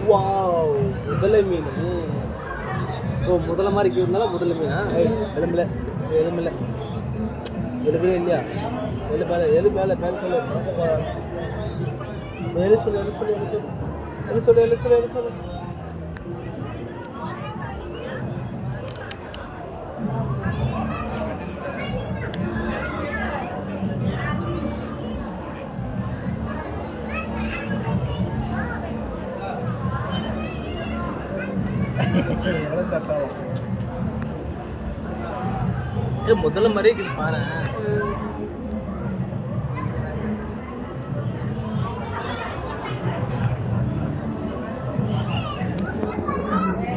Wow முதலை மீன். ஓ முதல்ல மாதிரி இருந்தாலும் முதல்ல மீனா? எலும்பில் எலும்பில் எலும்பே இல்லையா? எலும்பேல எலும்பேல மேலே எலு சொல்லு எலு சொல்லு எலு சொல்லு எலு சொல்லு எலு சொல்லு எலு சொல்லு. முதல்ல மாதிரியே இருக்குது பாரு.